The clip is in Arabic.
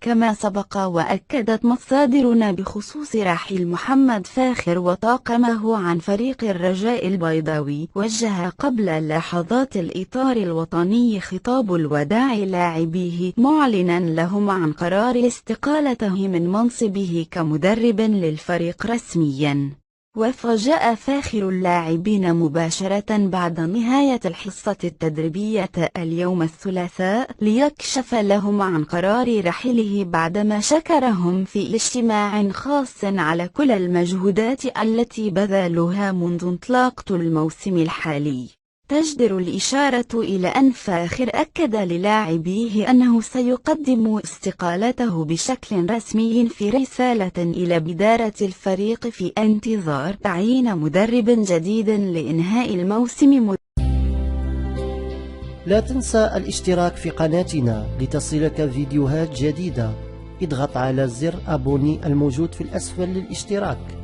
كما سبق وأكدت مصادرنا بخصوص رحيل محمد فاخر وطاقمه عن فريق الرجاء البيضاوي، وجه قبل لحظات الإطار الوطني خطاب الوداع لاعبيه، معلنا لهم عن قرار استقالته من منصبه كمدرب للفريق رسميا. وفاجأ فاخر اللاعبين مباشرة بعد نهاية الحصة التدريبية اليوم الثلاثاء ليكشف لهم عن قرار رحيله، بعدما شكرهم في اجتماع خاص على كل المجهودات التي بذلوها منذ انطلاقة الموسم الحالي. تجدر الإشارة إلى أن فاخر أكد للاعبيه أنه سيقدم استقالته بشكل رسمي في رسالة إلى إدارة الفريق في انتظار تعيين مدرب جديد لإنهاء الموسم. لا تنسى الاشتراك في قناتنا لتصلك فيديوهات جديدة. اضغط على زر أبوني الموجود في الأسفل للاشتراك.